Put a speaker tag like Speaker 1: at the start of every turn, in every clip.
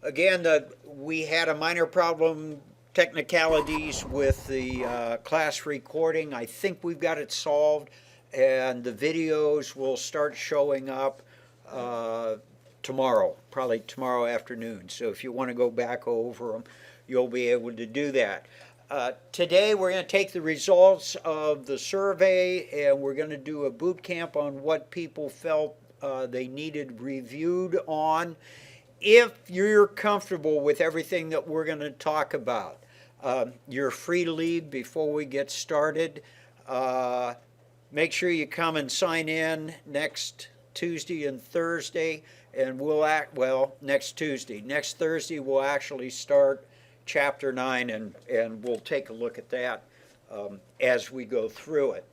Speaker 1: Again, we had a minor problem, technicalities with the class recording. I think we've got it solved, and the videos will start showing up tomorrow, probably tomorrow afternoon. So if you want to go back over them, you'll be able to do that. Today we're going to take the results of the survey and we're going to do a boot camp on what people felt they needed reviewed on. If you're comfortable with everything that we're going to talk about, you're free to leave before we get started. Make sure you come and sign in next Tuesday and Thursday, and next Tuesday. Next Thursday we'll actually start Chapter 9, and we'll take a look at that as we go through it.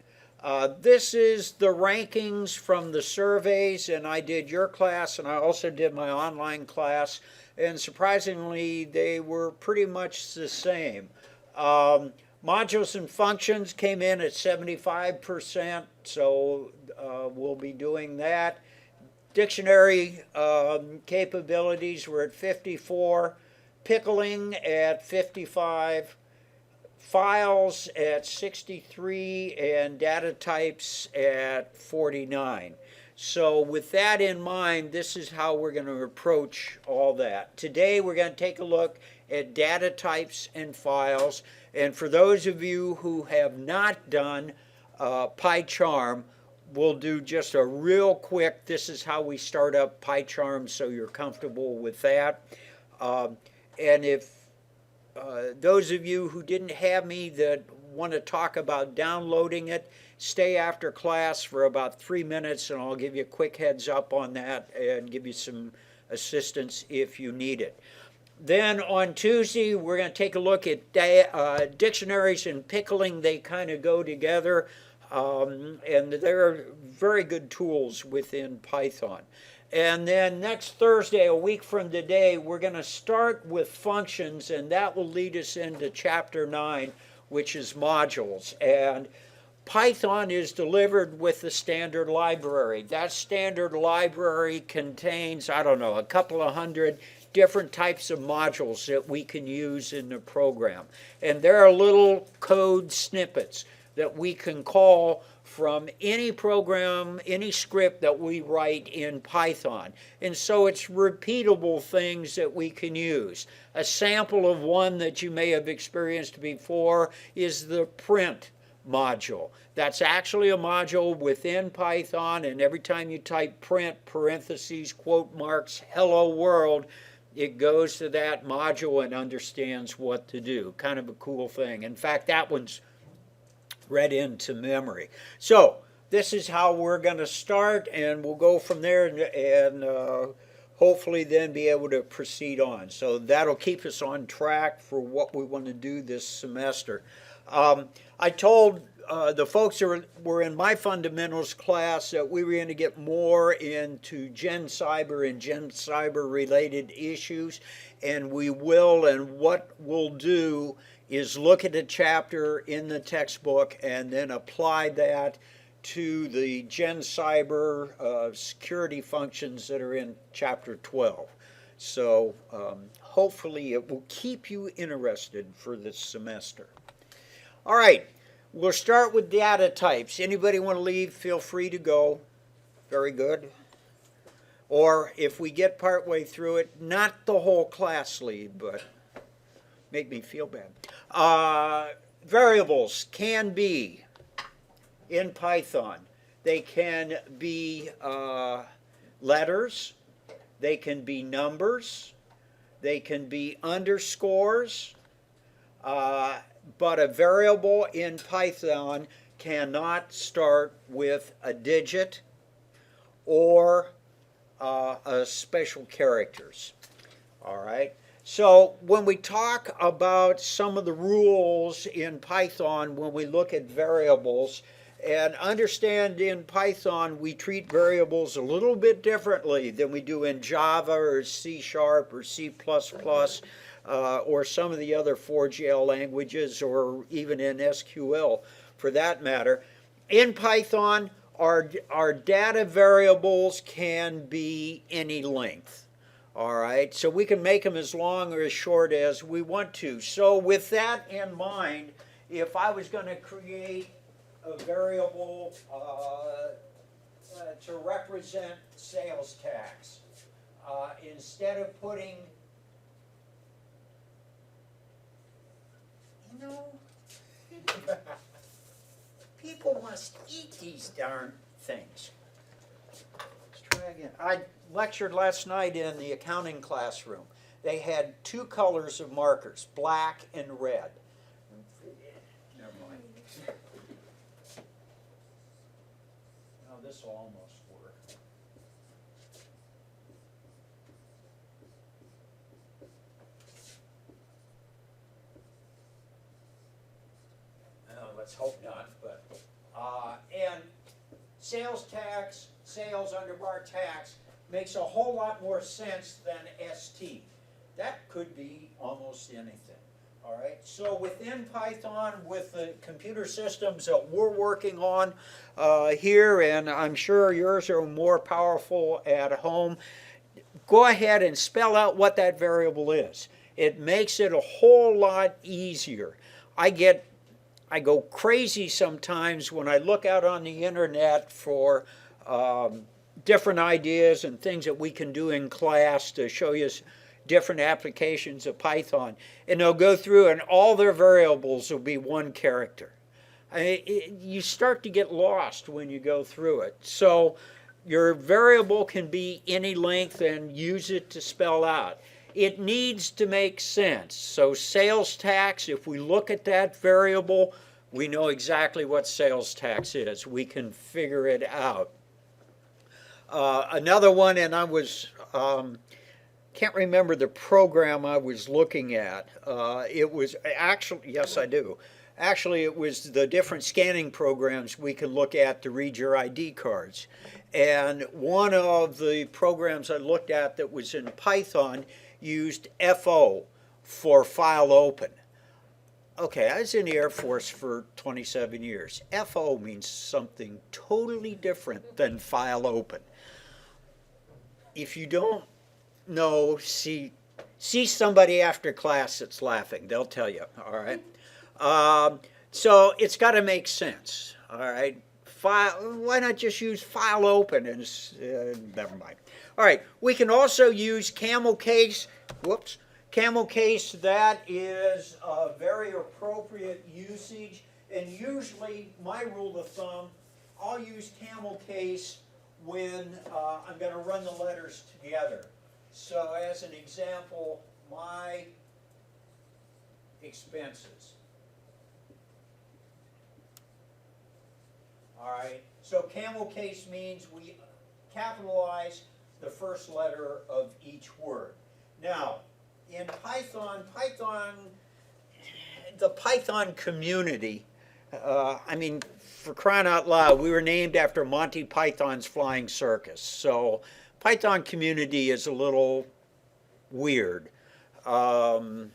Speaker 1: This is the rankings from the surveys, and I did your class, and I also did my online class, and surprisingly, they were pretty much the same. Modules and functions came in at 75%, so we'll be doing that. Dictionary capabilities were at 54, pickling at 55, files at 63, and data types at 49. So with that in mind, this is how we're going to approach all that. Today we're going to take a look at data types and files. And for those of you who have not done PyCharm, we'll do just a real quick, this is how we start up PyCharm so you're comfortable with that. And if those of you who didn't have me that want to talk about downloading it, stay after class for about 3 minutes and I'll give you a quick heads up on that and give you some assistance if you need it. Then on Tuesday, we're going to take a look at dictionaries and pickling. They kind of go together, and they're very good tools within Python. And then next Thursday, a week from today, we're going to start with functions, and that will lead us into Chapter 9, which is modules. And Python is delivered with the standard library. That standard library contains, I don't know, a couple of hundred different types of modules that we can use in the program. And there are little code snippets that we can call from any program, any script that we write in Python. And so it's repeatable things that we can use. A sample of one that you may have experienced before is the print module. That's actually a module within Python, and every time you type print, parentheses, quote marks, hello world, it goes to that module and understands what to do. Kind of a cool thing. In fact, that one's read into memory. So this is how we're going to start, and we'll go from there and hopefully then be able to proceed on. So that'll keep us on track for what we want to do this semester. I told the folks who were in my fundamentals class that we were going to get more into Gen Cyber and Gen Cyber related issues, and we will, and what we'll do is look at a chapter in the textbook and then apply that to the Gen Cyber security functions that are in Chapter 12. So hopefully it will keep you interested for this semester. All right, we'll start with data types. Anybody want to leave, feel free to go. Very good. Or if we get partway through it, not the whole class leave, but make me feel bad. Variables can be in Python. They can be letters. They can be numbers. They can be underscores. But a variable in Python cannot start with a digit or special characters. All right. So when we talk about some of the rules in Python, when we look at variables, and understand in Python we treat variables a little bit differently than we do in Java or C# or C++, or some of the other 4GL languages, or even in SQL for that matter. In Python, our data variables can be any length. All right, so we can make them as long or as short as we want to. So with that in mind, if I was going to create a variable to represent sales tax, instead of putting, you know, people must eat these darn things. Let's try again. I lectured last night in the accounting classroom. They had two colors of markers, black and red. Never mind. Now this will almost work. Let's hope not, but, and sales tax, sales underbar tax, makes a whole lot more sense than ST. That could be almost anything, all right? So within Python, with the computer systems that we're working on here, and I'm sure yours are more powerful at home, go ahead and spell out what that variable is. It makes it a whole lot easier. I go crazy sometimes when I look out on the internet for different ideas and things that we can do in class to show you different applications of Python. And they'll go through and all their variables will be one character. You start to get lost when you go through it. So your variable can be any length and use it to spell out. It needs to make sense. So sales tax, if we look at that variable, we know exactly what sales tax is. We can figure it out. Another one, and I was, can't remember the program I was looking at. It was actually, yes I do. Actually, it was the different scanning programs we can look at to read your ID cards. And one of the programs I looked at that was in Python used FO for file open. Okay, I was in the Air Force for 27 years. FO means something totally different than file open. If you don't know, see somebody after class that's laughing. They'll tell you, all right? So it's got to make sense, all right? Why not just use file open and never mind. All right, we can also use camel case. Whoops. Camel case, that is a very appropriate usage. And usually, my rule of thumb, I'll use camel case when I'm going to run the letters together. So as an example, my expenses. All right, so camel case means we capitalize the first letter of each word. Now, in Python, the Python community, I mean, for crying out loud, we were named after Monty Python's Flying Circus. So Python community is a little weird. Now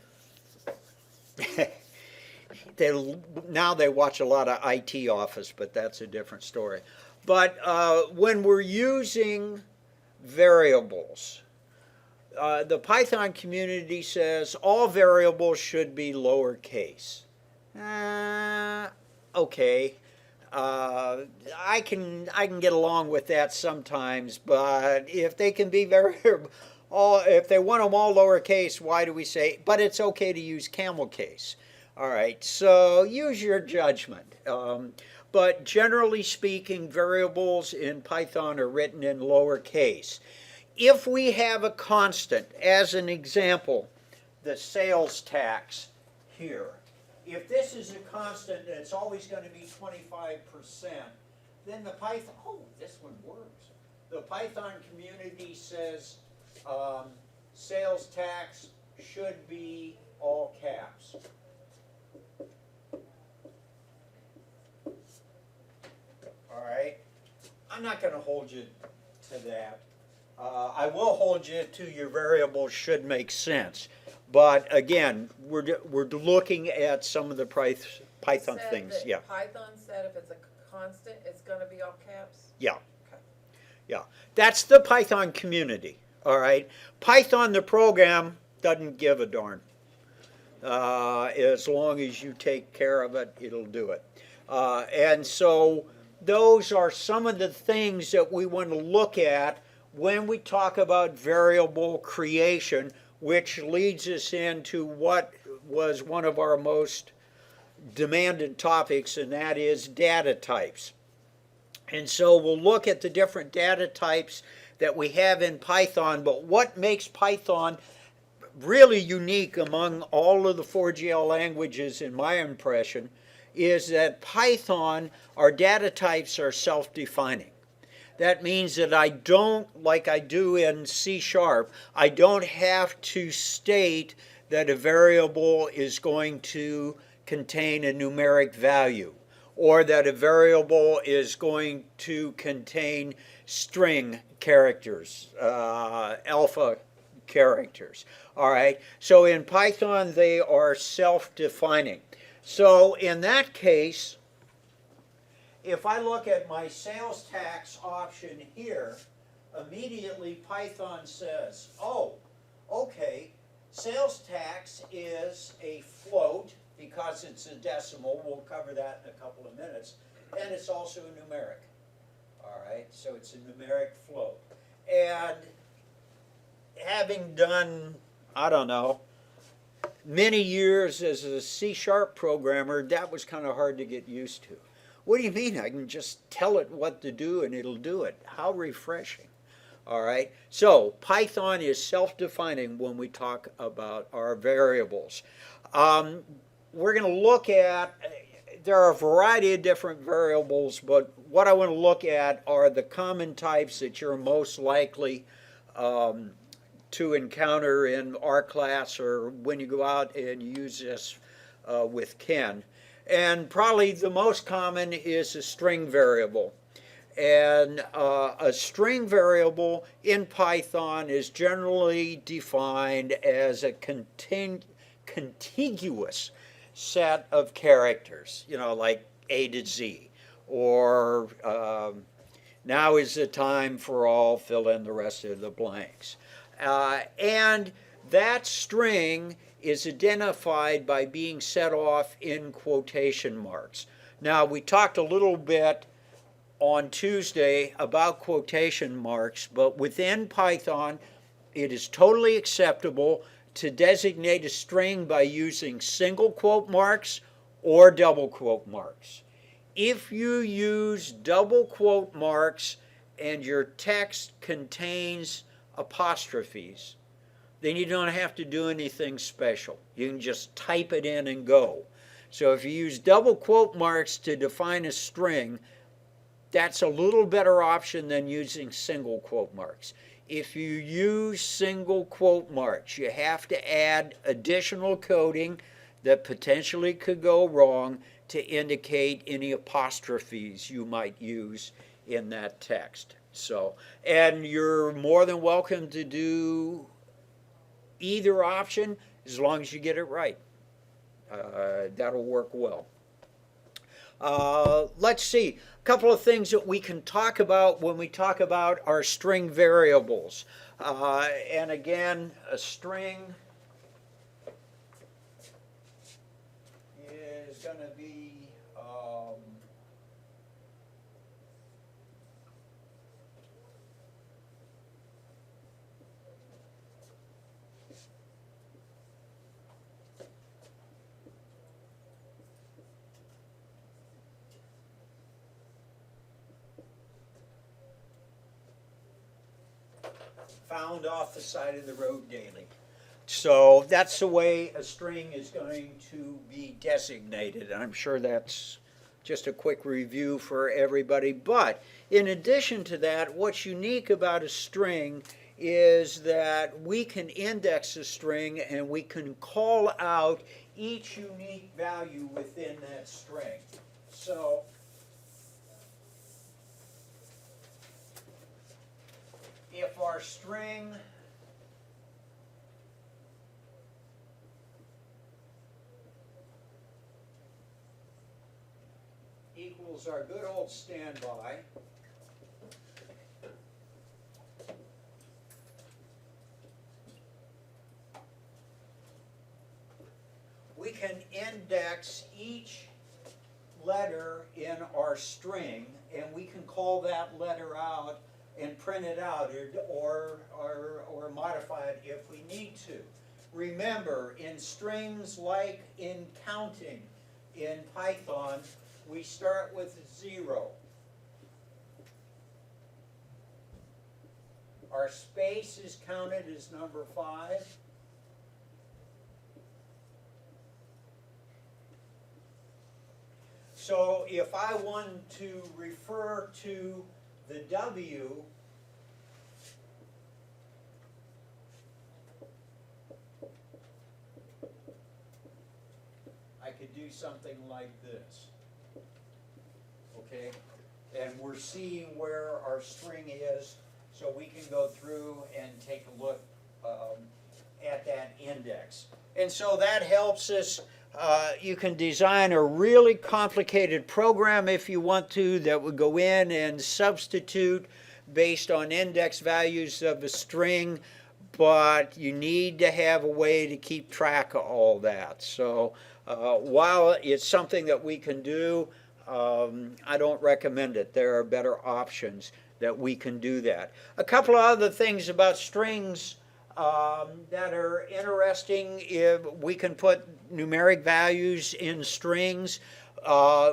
Speaker 1: they watch a lot of IT Office, but that's a different story. But when we're using variables, the Python community says all variables should be lowercase. Okay, I can get along with that sometimes, but if they can be if they want them all lowercase, why do we say? But it's okay to use camel case. All right, so use your judgment. But generally speaking, variables in Python are written in lowercase. If we have a constant, as an example, the sales tax here, if this is a constant and it's always going to be 25%, then the Python, oh, this one works. The Python community says sales tax should be all caps. All right, I'm not going to hold you to that. I will hold you to your variable should make sense. But again, we're looking at some of the Python things. Yeah.
Speaker 2: Python said if it's a constant, it's going to be all caps?
Speaker 1: Yeah.
Speaker 2: Okay.
Speaker 1: Yeah. That's the Python community. All right. Python, the program, doesn't give a darn. As long as you take care of it, it'll do it. And so those are some of the things that we want to look at when we talk about variable creation, which leads us into what was one of our most demanded topics, and that is data types. And so we'll look at the different data types that we have in Python, but what makes Python really unique among all of the 4GL languages, in my impression, is that Python, our data types are self-defining. That means that I don't, like I do in C#, I don't have to state that a variable is going to contain a numeric value, or that a variable is going to contain string characters, alpha characters. All right, so in Python they are self-defining. So in that case, if I look at my sales tax option here, immediately Python says, oh, okay, sales tax is a float because it's a decimal. We'll cover that in a couple of minutes. And it's also a numeric. All right, so it's a numeric float. And having done, I don't know, many years as a C# programmer, that was kind of hard to get used to. What do you mean? I can just tell it what to do and it'll do it. How refreshing. All right, so Python is self-defining when we talk about our variables. We're going to look at, there are a variety of different variables, but what I want to look at are the common types that you're most likely to encounter in our class or when you go out and use this with Ken. And probably the most common is a string variable. And a string variable in Python is generally defined as a contiguous set of characters, you know, like A to Z, or now is the time for all, fill in the rest of the blanks. And that string is identified by being set off in quotation marks. Now, we talked a little bit on Tuesday about quotation marks, but within Python, it is totally acceptable to designate a string by using single quote marks or double quote marks. If you use double quote marks and your text contains apostrophes, then you don't have to do anything special. You can just type it in and go. So if you use double quote marks to define a string, that's a little better option than using single quote marks. If you use single quote marks, you have to add additional coding that potentially could go wrong to indicate any apostrophes you might use in that text. So, and you're more than welcome to do either option as long as you get it right. That'll work well. Let's see, a couple of things that we can talk about when we talk about our string variables. And again, a string is going to be found off the side of the road daily. So that's the way a string is going to be designated. I'm sure that's just a quick review for everybody. But in addition to that, what's unique about a string is that we can index a string and we can call out each unique value within that string. So if our string equals our good old standby, we can index each letter in our string, and we can call that letter out and print it out or modify it if we need to. Remember, in strings like in counting in Python, we start with 0. Our space is counted as number 5. So if I want to refer to the W, I could do something like this. Okay? And we're seeing where our string is, so we can go through and take a look at that index. And so that helps us. You can design a really complicated program if you want to that would go in and substitute based on index values of a string, but you need to have a way to keep track of all that. So while it's something that we can do, I don't recommend it. There are better options that we can do that. A couple of other things about strings that are interesting. If we can put numeric values in strings,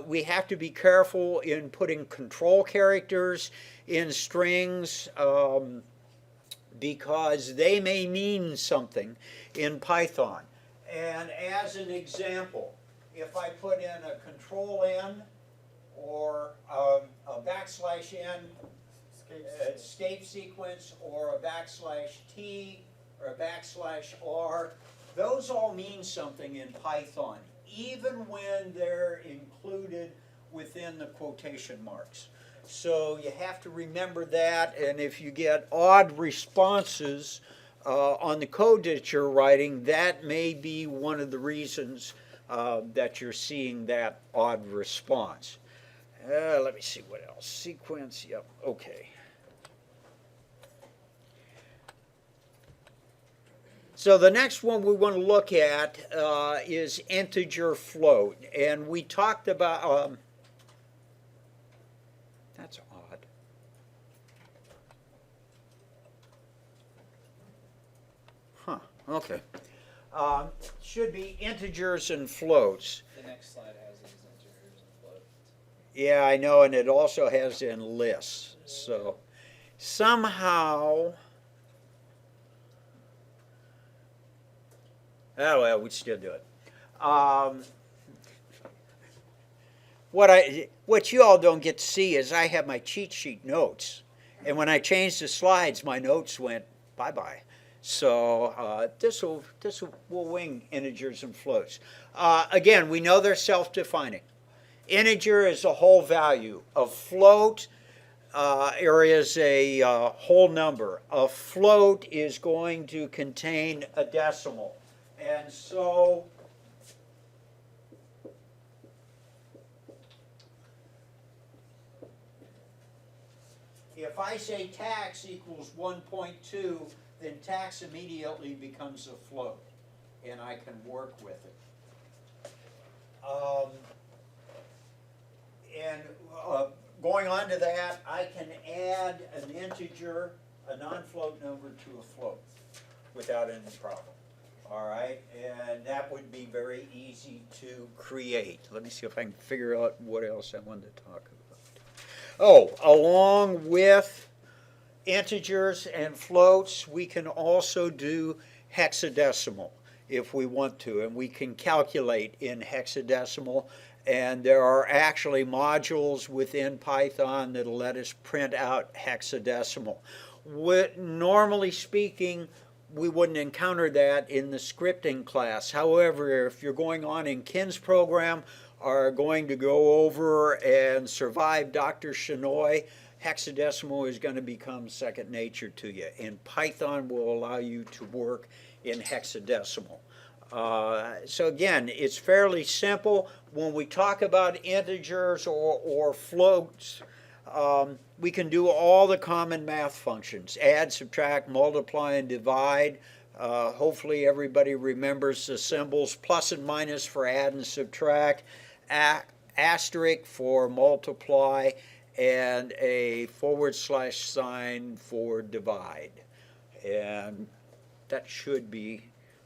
Speaker 1: we have to be careful in putting control characters in strings because they may mean something in Python. And as an example, if I put in a control N or a backslash N escape sequence or a backslash T or a backslash R, those all mean something in Python, even when they're included within the quotation marks. So you have to remember that, and if you get odd responses on the code that you're writing, that may be one of the reasons that you're seeing that odd response. Let me see what else. Sequence, yep, okay. So the next one we want to look at is integer float. And we talked about, that's odd. Huh, okay. Should be integers and floats.
Speaker 2: The next slide has these integers and floats.
Speaker 1: Yeah, I know, and it also has in lists. So somehow, oh well, we'd still do it. What you all don't get to see is I have my cheat sheet notes, and when I changed the slides, my notes went bye-bye. So this will wing integers and floats. Again, we know they're self-defining. Integer is a whole value. A float is a whole number. A float is going to contain a decimal. And so if I say tax equals 1.2, then tax immediately becomes a float, and I can work with it. Going on to that, I can add an integer, a non-float number to a float without any problem. All right, and that would be very easy to create. Let me see if I can figure out what else I wanted to talk about. Oh, along with integers and floats, we can also do hexadecimal if we want to, and we can calculate in hexadecimal, and there are actually modules within Python that'll let us print out hexadecimal. Normally speaking, we wouldn't encounter that in the scripting class. However, if you're going on in Ken's program, are going to go over and survive Dr. Shenoy, hexadecimal is going to become second nature to you, and Python will allow you to work in hexadecimal. So again, it's fairly simple. When we talk about integers or floats, we can do all the common math functions: add, subtract, multiply, and divide. Hopefully everybody remembers the symbols plus and minus for add and subtract, asterisk for multiply, and a / sign for divide. And that should be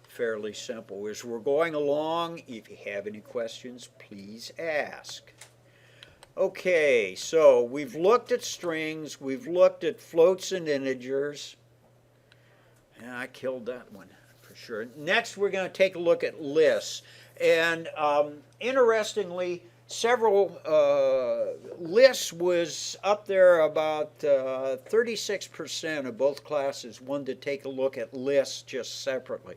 Speaker 1: fairly simple. As we're going along, if you have any questions, please ask. Okay, so we've looked at strings, we've looked at floats and integers. Yeah, I killed that one for sure. Next, we're going to take a look at lists. And interestingly, several lists was up there about 36% of both classes wanted to take a look at lists just separately.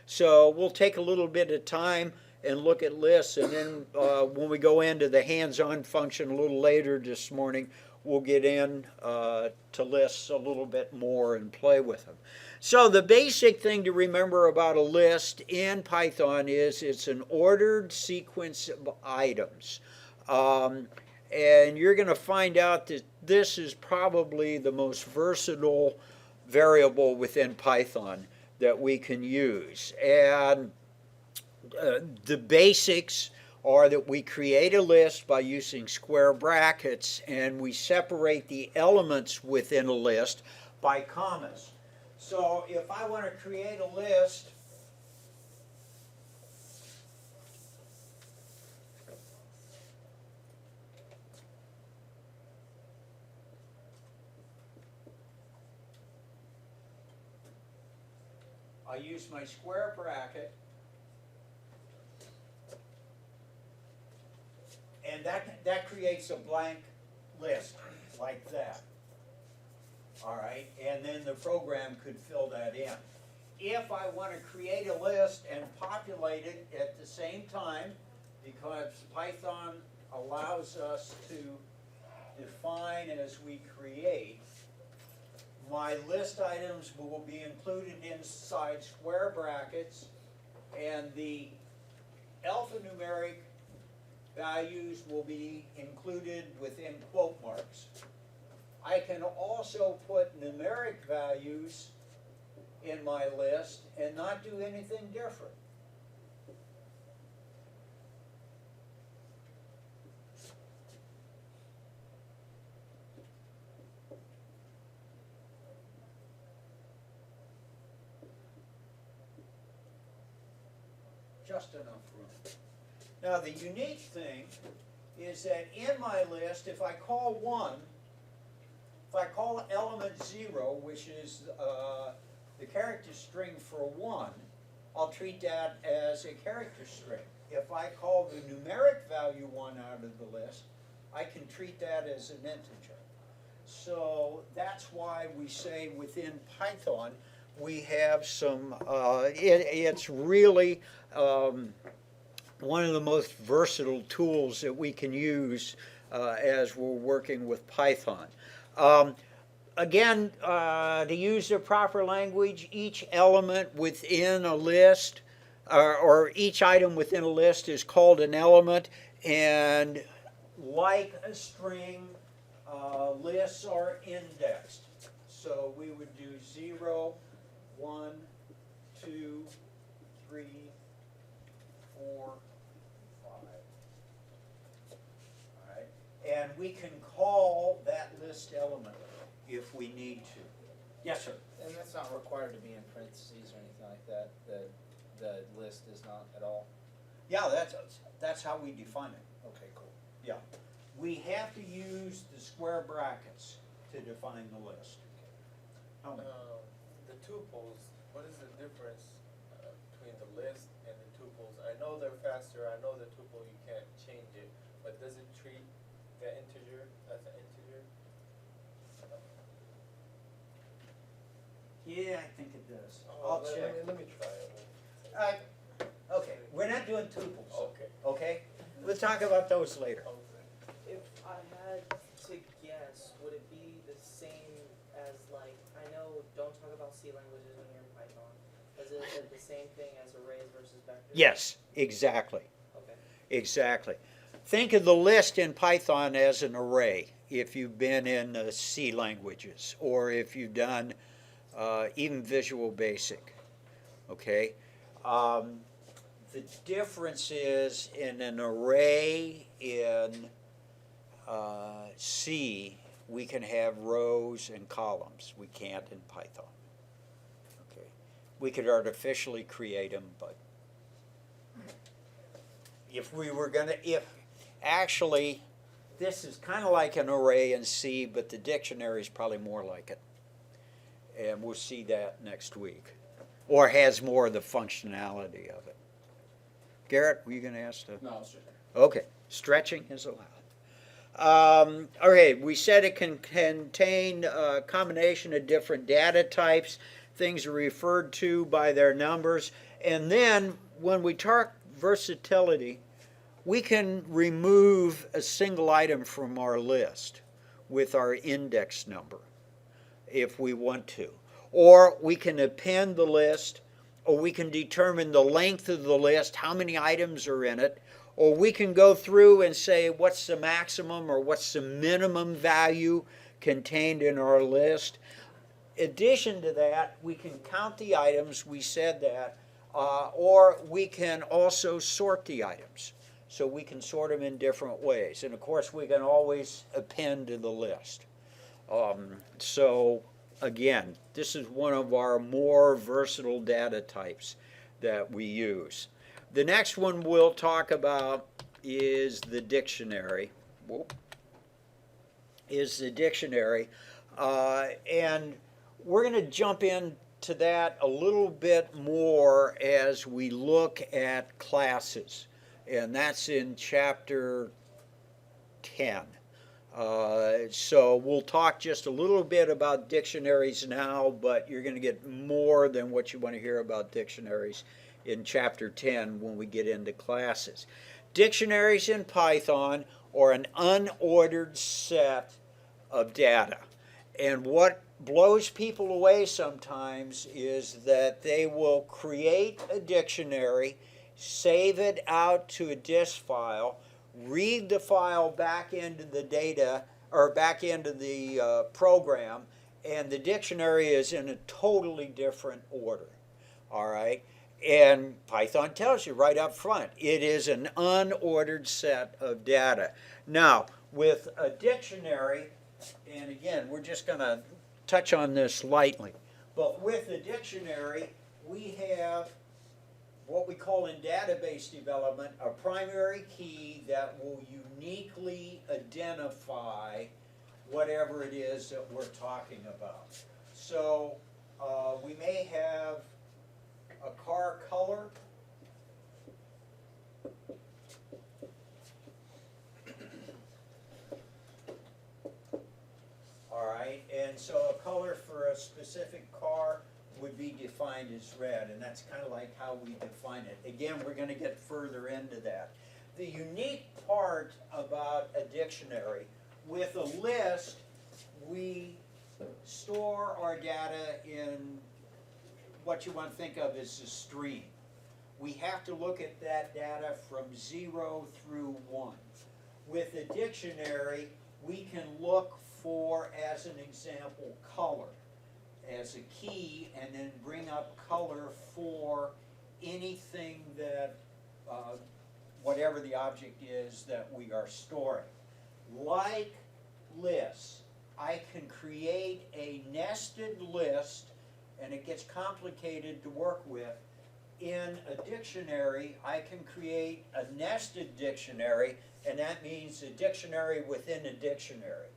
Speaker 1: So we'll take a little bit of time and look at lists, and then when we go into the hands-on function a little later this morning, we'll get in to lists a little bit more and play with them. So the basic thing to remember about a list in Python is it's an ordered sequence of items. And you're going to find out that this is probably the most versatile variable within Python that we can use. And the basics are that we create a list by using square brackets, and we separate the elements within a list by commas. So if I want to create a list, I use my square bracket, and that creates a blank list like that. All right, and then the program could fill that in. If I want to create a list and populate it at the same time, because Python allows us to define as we create, my list items will be included inside square brackets, and the alphanumeric values will be included within quote marks. I can also put numeric values in my list and not do anything different. Just enough room. Now the unique thing is that in my list, if I call 1, if I call element 0, which is the character string for 1, I'll treat that as a character string. If I call the numeric value 1 out of the list, I can treat that as an integer. So that's why we say within Python we have some, it's really one of the most versatile tools that we can use as we're working with Python. Again, to use the proper language, each element within a list, or each item within a list is called an element, and like a string, lists are indexed. So we would do 0, 1, 2, 3, 4, 5. All right, and we can call that list element if we need to. Yes, sir.
Speaker 2: And that's not required to be in parentheses or anything like that. The list is not at all.
Speaker 1: Yeah, that's how we define it.
Speaker 2: Okay, cool.
Speaker 1: Yeah, we have to use the square brackets to define the list.
Speaker 3: The tuples, what is the difference between the list and the tuples? I know they're faster, I know the tuple you can't change it, but does it treat the integer as an integer?
Speaker 1: Yeah, I think it does.
Speaker 3: Oh,
Speaker 1: I'll check.
Speaker 3: Let me try it.
Speaker 1: Okay, we're not doing tuples.
Speaker 3: Okay.
Speaker 1: Okay, we'll talk about those later.
Speaker 4: If I had to guess, would it be the same as, like, I know don't talk about C languages when you're in Python. Is it the same thing as arrays versus vectors?
Speaker 1: Yes, exactly.
Speaker 4: Okay.
Speaker 1: Exactly. Think of the list in Python as an array if you've been in C languages, or if you've done even Visual Basic. okay? The difference is in an array in C, we can have rows and columns. We can't in Python. Okay, we could artificially create them, but if we were gonna, actually, this is kind of like an array in C, but the dictionary is probably more like it. And we'll see that next week. Or has more of the functionality of it. Garrett, were you going to ask?
Speaker 2: No, sure.
Speaker 1: Okay, stretching is allowed. Okay, we said it can contain a combination of different data types. Things are referred to by their numbers. And then when we talk versatility, we can remove a single item from our list with our index number if we want to. Or we can append the list, or we can determine the length of the list, how many items are in it, or we can go through and say what's the maximum or what's the minimum value contained in our list. In addition to that, we can count the items, we said that, or we can also sort the items. So we can sort them in different ways. And of course, we can always append to the list. So again, this is one of our more versatile data types that we use. The next one we'll talk about is the dictionary. And we're going to jump into that a little bit more as we look at classes. And that's in chapter 10. So we'll talk just a little bit about dictionaries now, but you're going to get more than what you want to hear about dictionaries in chapter 10 when we get into classes. Dictionaries in Python are an unordered set of data. And what blows people away sometimes is that they will create a dictionary, save it out to a disk file, read the file back into the data or back into the program, and the dictionary is in a totally different order. All right? And Python tells you right up front, it is an unordered set of data. Now, with a dictionary, and again, we're just going to touch on this lightly, but with a dictionary, we have what we call in database development a primary key that will uniquely identify whatever it is that we're talking about. So we may have a car color. All right, and so a color for a specific car would be defined as red, and that's kind of like how we define it. Again, we're going to get further into that. The unique part about a dictionary, with a list, we store our data in what you want to think of as a stream. We have to look at that data from 0 through 1. With a dictionary, we can look for, as an example, color as a key, and then bring up color for anything that, whatever the object is that we are storing. Like lists, I can create a nested list, and it gets complicated to work with. In a dictionary, I can create a nested dictionary, and that means a dictionary within a dictionary.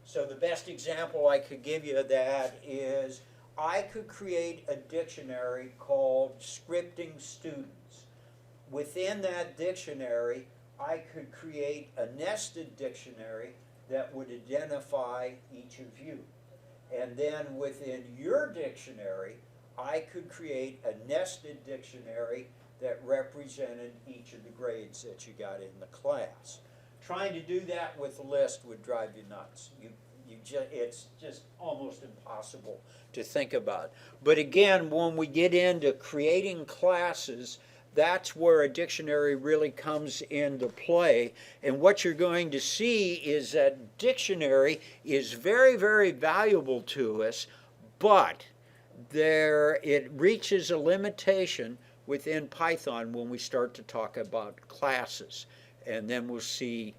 Speaker 1: So the best example I could give you of that is I could create a dictionary called Scripting Students. Within that dictionary, I could create a nested dictionary that would identify each of you. And then within your dictionary, I could create a nested dictionary that represented each of the grades that you got in the class. Trying to do that with a list would drive you nuts. It's just almost impossible to think about. But again, when we get into creating classes, that's where a dictionary really comes into play. And what you're going to see is that dictionary is very, very valuable to us, but it reaches a limitation within Python when we start to talk about classes. And then we'll see,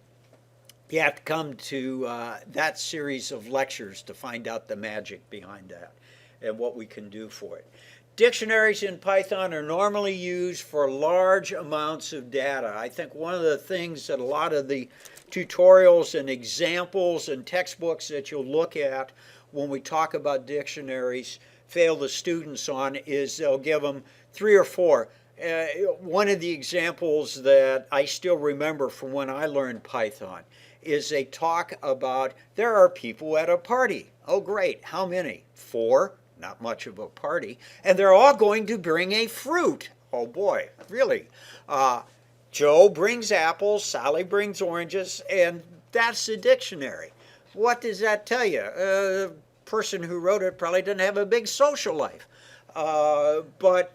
Speaker 1: you have to come to that series of lectures to find out the magic behind that and what we can do for it. Dictionaries in Python are normally used for large amounts of data. I think one of the things that a lot of the tutorials and examples and textbooks that you'll look at when we talk about dictionaries fail the students on is they'll give them 3 or 4. One of the examples that I still remember from when I learned Python is they talk about there are people at a party. Oh great, how many? 4, not much of a party, and they're all going to bring a fruit. Oh boy, really? Joe brings apples, Sally brings oranges, and that's the dictionary. What does that tell you? The person who wrote it probably didn't have a big social life. But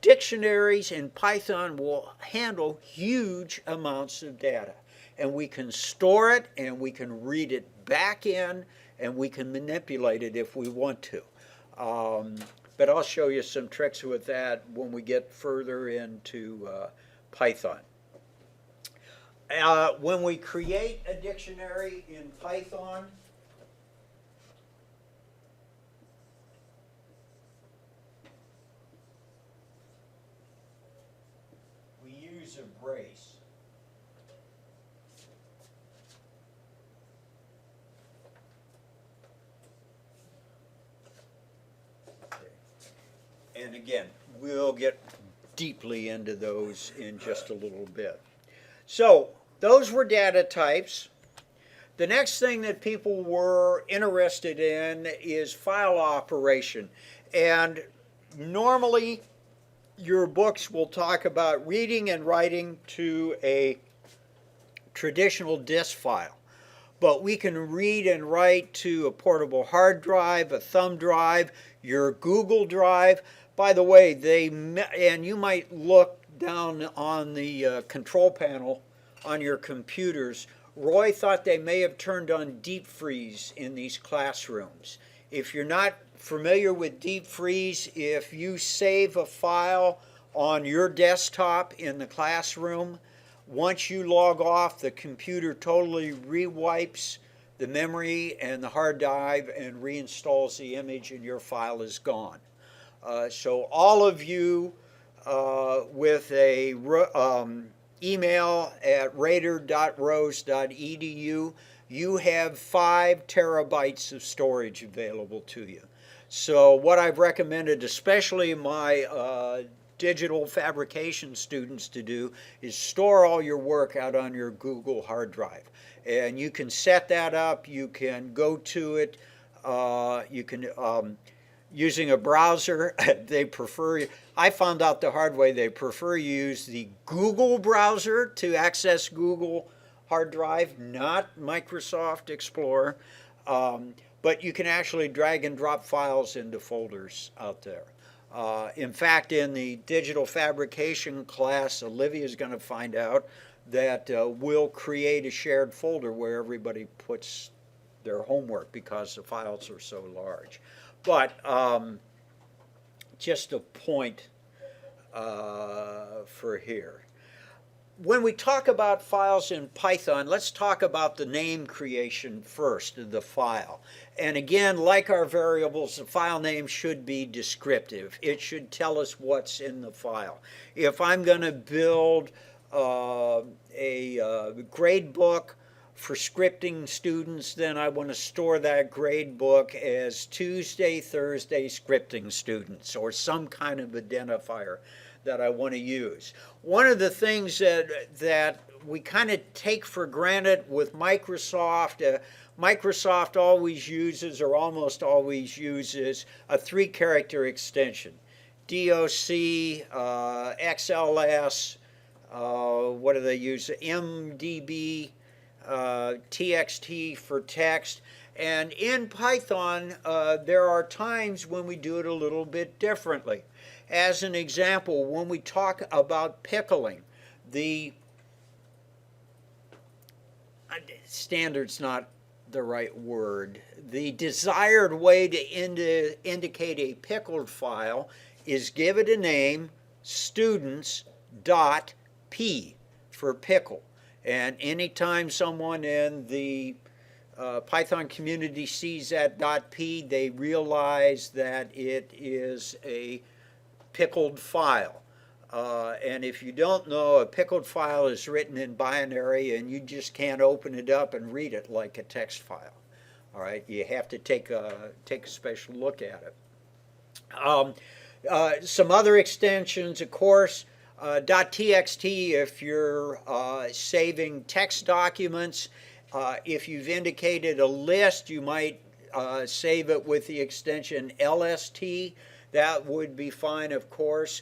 Speaker 1: dictionaries in Python will handle huge amounts of data. And we can store it, and we can read it back in, and we can manipulate it if we want to. But I'll show you some tricks with that when we get further into Python. When we create a dictionary in Python, we use a brace. And again, we'll get deeply into those in just a little bit. So those were data types. The next thing that people were interested in is file operation. And normally your books will talk about reading and writing to a traditional disk file. But we can read and write to a portable hard drive, a thumb drive, your Google Drive. By the way, and you might look down on the control panel on your computers. Roy thought they may have turned on deep freeze in these classrooms. If you're not familiar with deep freeze, if you save a file on your desktop in the classroom, once you log off, the computer totally rewipes the memory and the hard drive and reinstalls the image, and your file is gone. So all of you with a email at rader.rose.edu, you have 5 terabytes of storage available to you. So what I've recommended, especially my digital fabrication students, to do is store all your work out on your Google hard drive. And you can set that up, you can go to it, you can using a browser, I found out the hard way, they prefer you use the Google browser to access Google hard drive, not Microsoft Explorer. But you can actually drag and drop files into folders out there. In fact, in the digital fabrication class, Olivia is going to find out that we'll create a shared folder where everybody puts their homework because the files are so large. But just a point for here. When we talk about files in Python, let's talk about the name creation first of the file. And again, like our variables, the file name should be descriptive. It should tell us what's in the file. If I'm going to build a grade book for scripting students, then I want to store that grade book as Tuesday, Thursday scripting students, or some kind of identifier that I want to use. One of the things that we kind of take for granted with Microsoft, Microsoft always uses, or almost always uses, a 3-character extension. DOC, XLS, what do they use? MDB, TXT for text. And in Python, there are times when we do it a little bit differently. As an example, when we talk about pickling, the standard's not the right word. The desired way to indicate a pickled file is give it a name, students.p for pickle. And anytime someone in the Python community sees that .p, they realize that it is a pickled file. And if you don't know, a pickled file is written in binary and you just can't open it up and read it like a text file. All right, you have to take a special look at it. Some other extensions, of course, .txt if you're saving text documents. If you've indicated a list, you might save it with the extension LST. That would be fine, of course.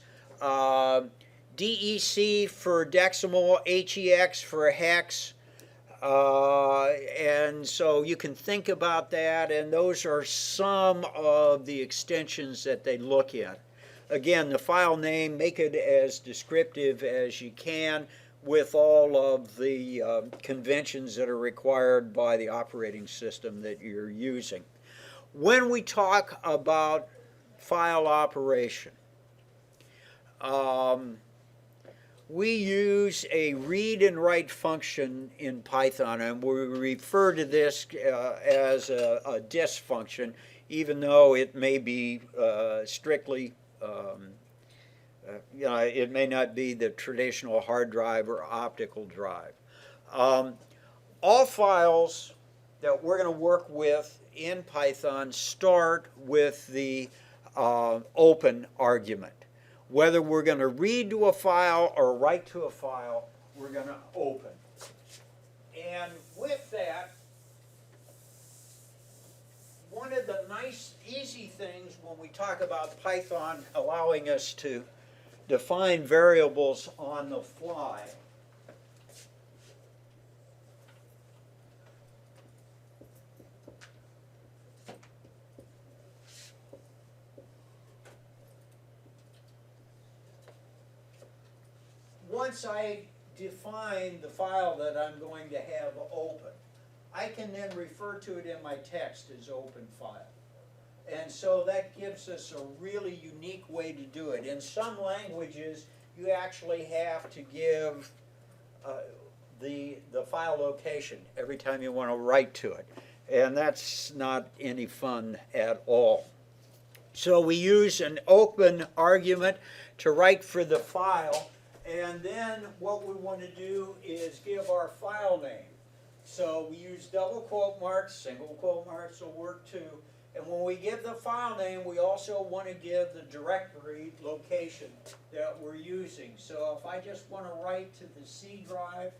Speaker 1: DEC for decimal, HEX for hex. And so you can think about that, and those are some of the extensions that they look at. Again, the file name, make it as descriptive as you can with all of the conventions that are required by the operating system that you're using. When we talk about file operation, we use a read and write function in Python, and we refer to this as a dis function, even though it may be strictly, it may not be the traditional hard drive or optical drive. All files that we're going to work with in Python start with the open argument. Whether we're going to read to a file or write to a file, we're going to open. And with that, one of the nice, easy things when we talk about Python allowing us to define variables on the fly, once I define the file that I'm going to have open, I can then refer to it in my text as open file. And so that gives us a really unique way to do it. In some languages, you actually have to give the file location every time you want to write to it. And that's not any fun at all. So we use an open argument to write for the file. And then what we want to do is give our file name. So we use double quote marks, single quote marks will work too. And when we give the file name, we also want to give the directory location that we're using. So if I just want to write to the C drive,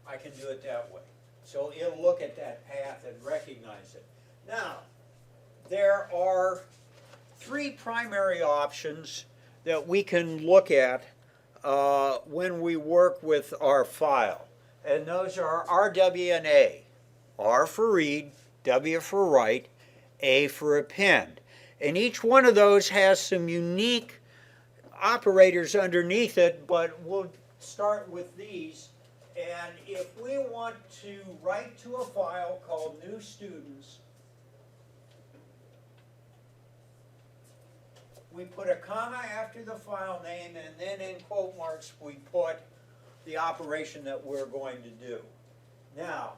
Speaker 1: I can do it that way. So it'll look at that path and recognize it. Now, there are three primary options that we can look at when we work with our file. And those are RW and A. R for read, W for write, A for append. And each one of those has some unique operators underneath it, but we'll start with these. And if we want to write to a file called new students, we put a comma after the file name, and then in quote marks we put the operation that we're going to do. Now,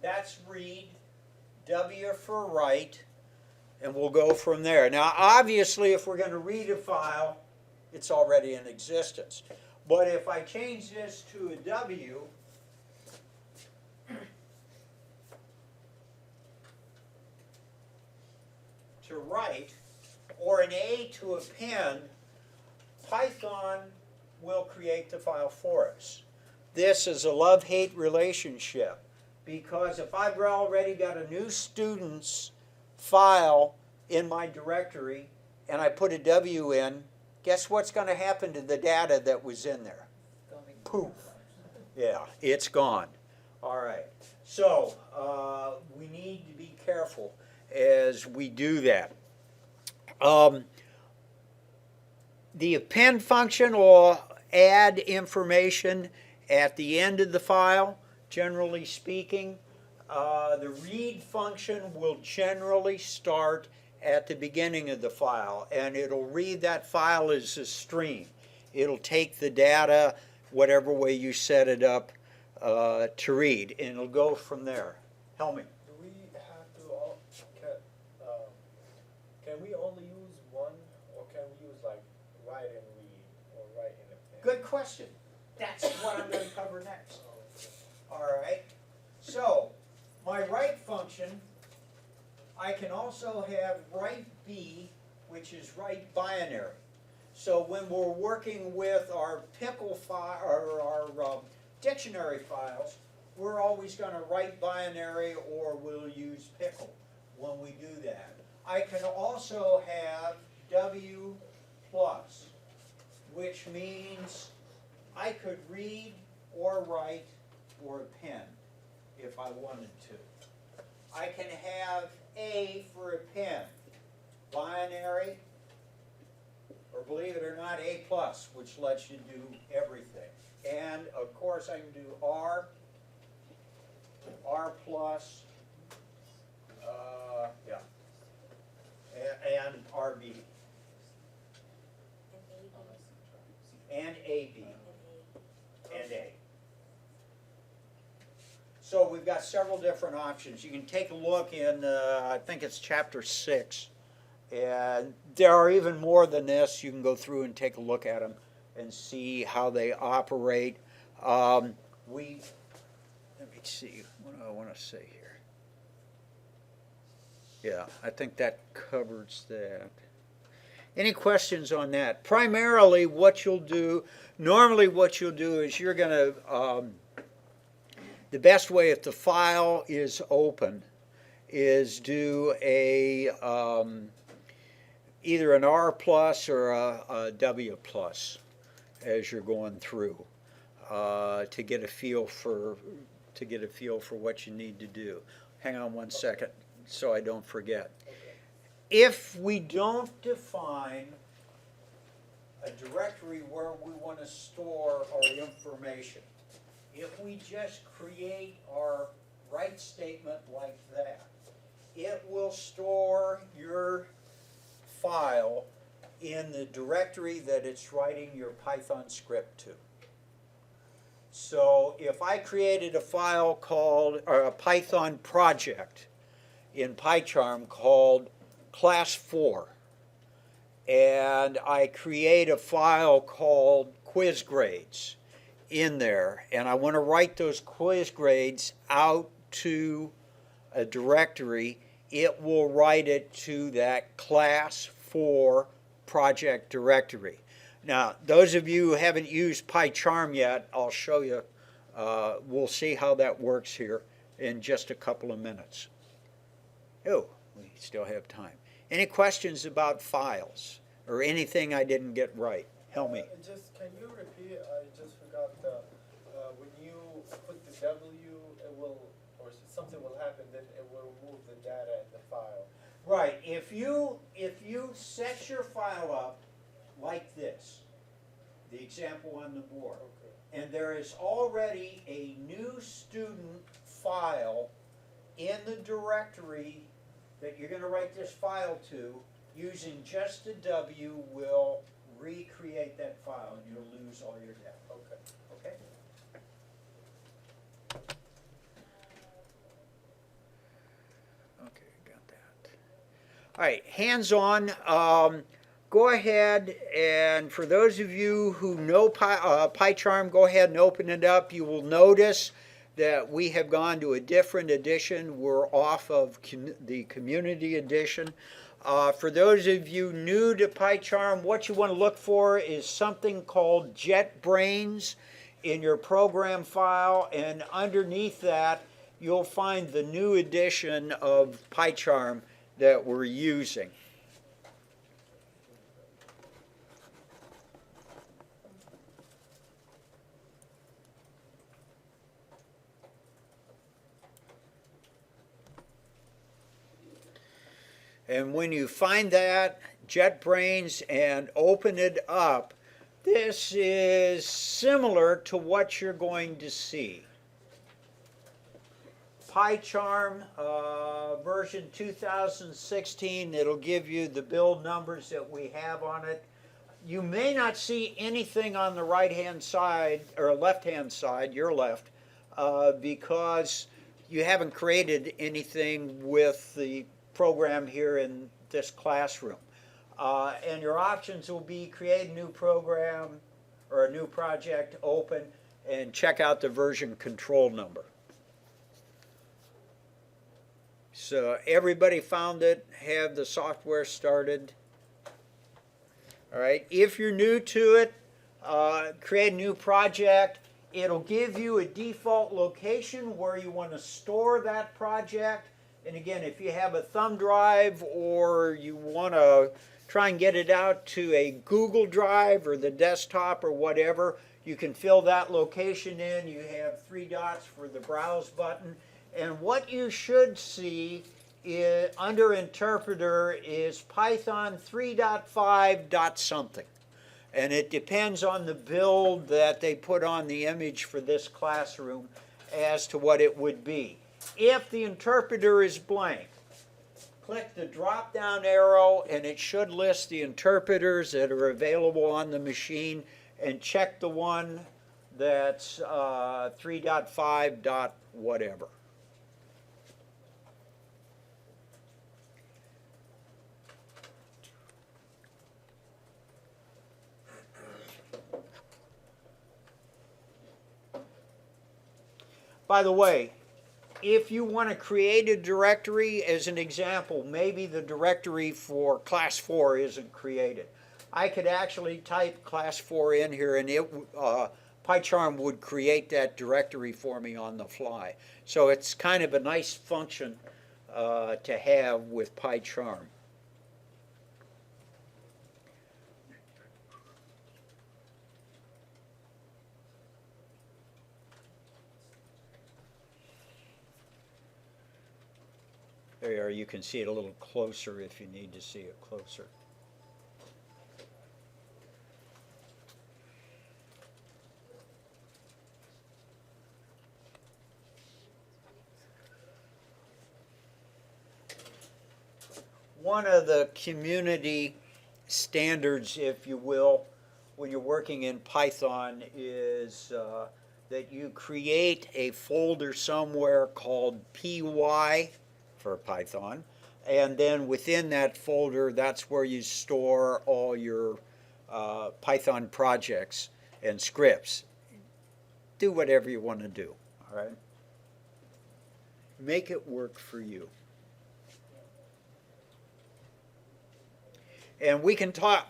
Speaker 1: that's read, W for write, and we'll go from there. Now, obviously, if we're going to read a file, it's already in existence. But if I change this to a W, to write, or an A to append, Python will create the file for us. This is a love-hate relationship, because if I've already got a new student's file in my directory and I put a W in, guess what's going to happen to the data that was in there? Poof. Yeah, it's gone. All right. So we need to be careful. as we do that. The append function will add information at the end of the file, generally speaking. The read function will generally start at the beginning of the file, and it'll read that file as a stream. It'll take the data, whatever way you set it up to read, and it'll go from there. Tell me.
Speaker 3: Do we have to can we only use one, or can we use like write and read, or write and append?
Speaker 1: Good question. That's what I'm going to cover next. All right. So, my write function, I can also have write B, which is write binary. So when we're working with our pickle file or our dictionary files, we're always going to write binary, or we'll use pickle when we do that. I can also have W plus, which means I could read or write or append if I wanted to. I can have A for append, binary, or believe it or not, A plus, which lets you do everything. And of course I can do R, R plus, and RB, and AB, and A. So we've got several different options. You can take a look in, I think it's chapter 6. And there are even more than this. You can go through and take a look at them and see how they operate. Let me see, what do I want to say here? Yeah, I think that covers that. Any questions on that? Primarily what you'll do, normally what you'll do is you're going to, the best way if the file is open is do a, either an R plus or a W plus as you're going through to get a feel for what you need to do. Hang on one second so I don't forget. If we don't define a directory where we want to store our information, if we just create our write statement like that, it will store your file in the directory that it's writing your Python script to. So if I created a file called, or a Python project in PyCharm called class 4, and I create a file called quiz grades in there, and I want to write those quiz grades out to a directory, it will write it to that class 4 project directory. Now, those of you who haven't used PyCharm yet, I'll show you. We'll see how that works here in just a couple of minutes. Oh, we still have time. Any questions about files or anything I didn't get right? Help me.
Speaker 3: Just can you repeat? I just forgot when you put the W, it will, or something will happen. Then it will remove the data in the file.
Speaker 1: Right. If you set your file up like this, the example on the board,
Speaker 3: Okay.
Speaker 1: and there is already a new student file in the directory that you're going to write this file to, using just a W will recreate that file and you'll lose all your data.
Speaker 3: Okay.
Speaker 1: Okay? Okay, got that. All right, hands-on. Go ahead and for those of you who know PyCharm, go ahead and open it up. You will notice that we have gone to a different edition. We're off of the community edition. For those of you new to PyCharm, what you want to look for is something called JetBrains in your program file, and underneath that you'll find the new edition of PyCharm that we're using. And when you find that, JetBrains, and open it up, this is similar to what you're going to see. PyCharm version 2016, it'll give you the build numbers that we have on it. You may not see anything on the right-hand side, or left-hand side, your left, because you haven't created anything with the program here in this classroom. And your options will be create a new program or a new project, open, and check out the version control number. So everybody found it, have the software started. All right, if you're new to it, create a new project. It'll give you a default location where you want to store that project. And again, if you have a thumb drive or you want to try and get it out to a Google Drive or the desktop or whatever, you can fill that location in. You have 3 dots for the browse button. And what you should see is, under interpreter, is Python 3.5 dot something. And it depends on the build that they put on the image for this classroom as to what it would be. If the interpreter is blank, click the drop down arrow and it should list the interpreters that are available on the machine, and check the one that's 3.5 dot whatever. By the way, if you want to create a directory, as an example, maybe the directory for class 4 isn't created. I could actually type class 4 in here and PyCharm would create that directory for me on the fly. So it's kind of a nice function to have with PyCharm. There you are. You can see it a little closer if you need to see it closer. One of the community standards, if you will, when you're working in Python is that you create a folder somewhere called py for Python, and then within that folder, that's where you store all your Python projects and scripts. Do whatever you want to do, all right? Make it work for you. And we can talk,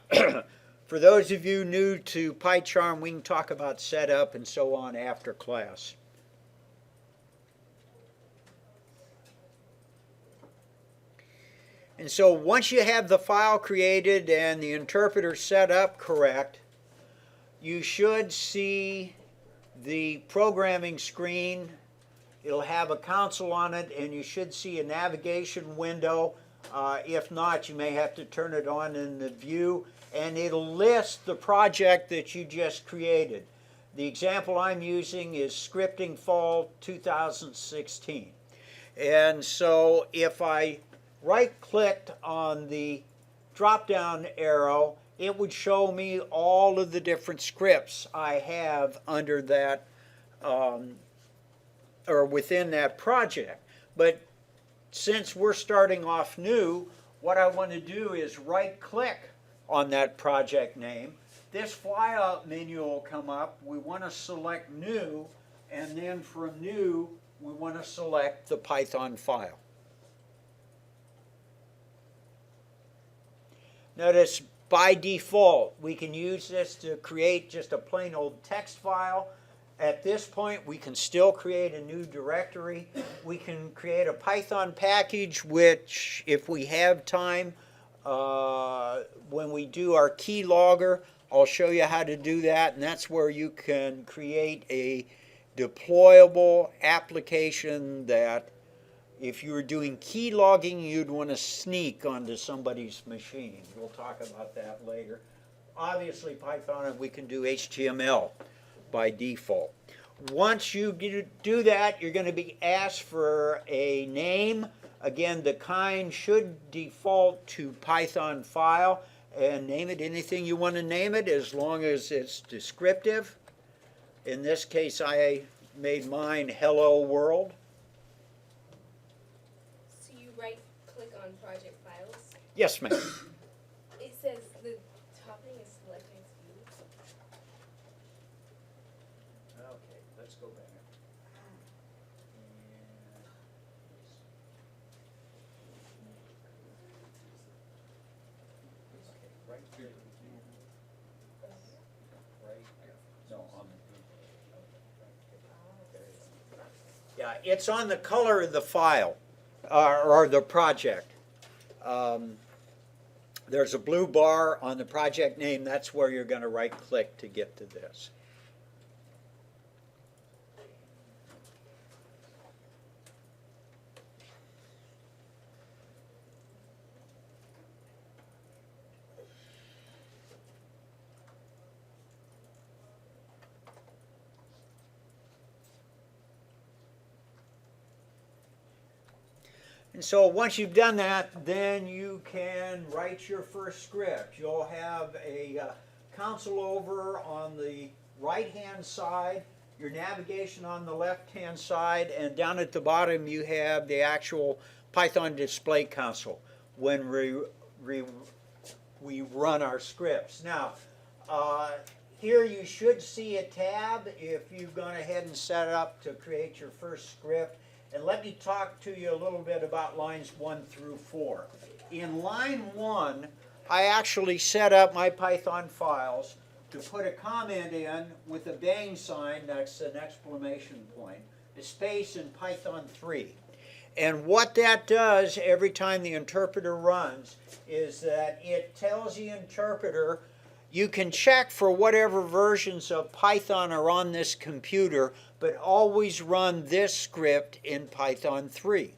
Speaker 1: for those of you new to PyCharm, we can talk about setup and so on after class. And so once you have the file created and the interpreter set up correct, you should see the programming screen. It'll have a console on it, and you should see a navigation window. If not, you may have to turn it on in the view, and it'll list the project that you just created. The example I'm using is Scripting Fall 2016. And so if I right-clicked on the drop-down arrow, it would show me all of the different scripts I have under that, or within that project. But since we're starting off new, what I want to do is right-click on that project name. This flyout menu will come up. We want to select New, and then from New, we want to select the Python file. Notice by default, we can use this to create just a plain old text file. At this point, we can still create a new directory. We can create a Python package, which, if we have time, when we do our keylogger, I'll show you how to do that. And that's where you can create a deployable application that If you were doing key logging, you'd want to sneak onto somebody's machine. We'll talk about that later. Obviously, Python, we can do HTML by default. Once you do that, you're going to be asked for a name. Again, the kind should default to Python file, and name it anything you want to name it as long as it's descriptive. In this case, I made mine Hello World.
Speaker 5: So you right-click on project files.
Speaker 1: Yes, ma'am.
Speaker 5: It says the top thing is select next view.
Speaker 1: Okay, let's go back. Right here. Right here. No, on the. Yeah, it's on the color of the file, or the project. There's a blue bar on the project name. That's where you're going to right-click to get to this. And so once you've done that, then you can write your first script. You'll have a console over on the right-hand side, your navigation on the left-hand side, and down at the bottom you have the actual Python display console when we run our scripts. Now, here you should see a tab if you've gone ahead and set up to create your first script. And let me talk to you a little bit about lines 1 through 4. In line 1, I actually set up my Python files to put a comment in with a bang sign, that's an exclamation point, a space in Python 3. And what that does every time the interpreter runs is that it tells the interpreter you can check for whatever versions of Python are on this computer, but always run this script in Python 3.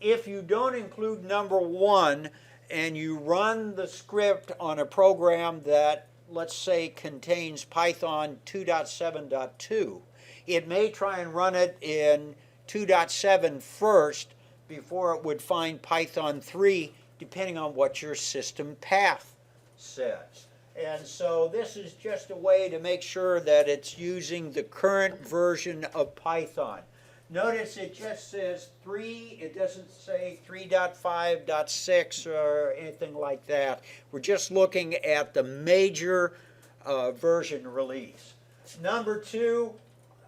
Speaker 1: If you don't include number 1 and you run the script on a program that, let's say, contains Python 2.7.2, it may try and run it in 2.7 first before it would find Python 3, depending on what your system path says. And so this is just a way to make sure that it's using the current version of Python. Notice it just says 3, it doesn't say 3.5.6 or anything like that. We're just looking at the major version release. Number 2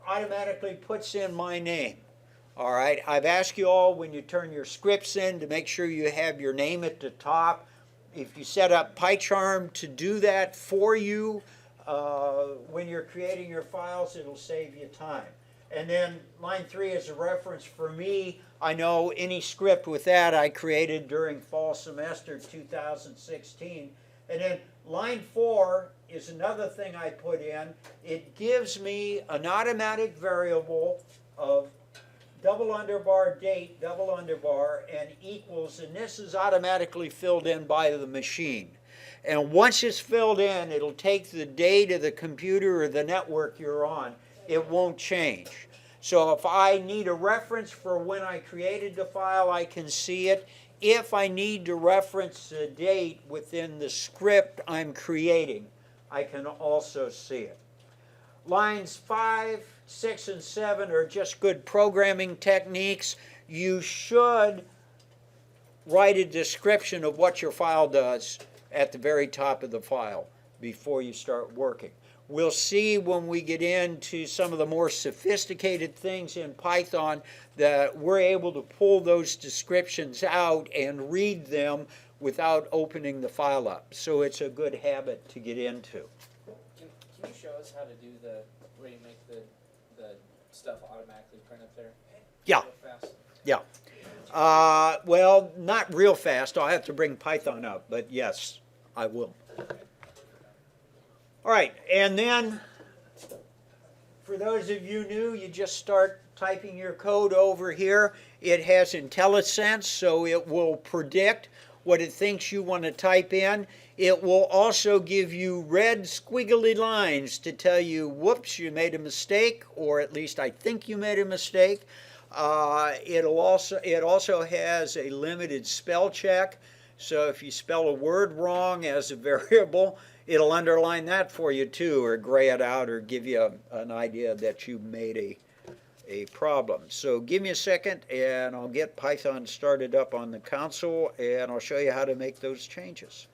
Speaker 1: automatically puts in my name. All right, I've asked you all when you turn your scripts in to make sure you have your name at the top. If you set up PyCharm to do that for you, when you're creating your files, it'll save you time. And then line 3 is a reference for me. I know any script with that I created during fall semester 2016. And then line 4 is another thing I put in. It gives me an automatic variable of double underbar date, double underbar, and equals, and this is automatically filled in by the machine. And once it's filled in, it'll take the date of the computer or the network you're on. It won't change. So if I need a reference for when I created the file, I can see it. If I need to reference the date within the script I'm creating, I can also see it. Lines 5, 6, and 7 are just good programming techniques. You should write a description of what your file does at the very top of the file before you start working. We'll see when we get into some of the more sophisticated things in Python that we're able to pull those descriptions out and read them without opening the file up. So it's a good habit to get into.
Speaker 2: Can you show us how to do the, where you make the stuff automatically print up there?
Speaker 1: Yeah.
Speaker 2: Real fast?
Speaker 1: Yeah. Well, not real fast. I'll have to bring Python up, but yes, I will. All right, and then For those of you new, you just start typing your code over here. It has IntelliSense, so it will predict what it thinks you want to type in. It will also give you red squiggly lines to tell you, whoops, you made a mistake, or at least I think you made a mistake. It also has a limited spell check, so if you spell a word wrong as a variable, it'll underline that for you too, or gray it out, or give you an idea that you made a problem. So give me a second and I'll get Python started up on the console and I'll show you how to make those changes.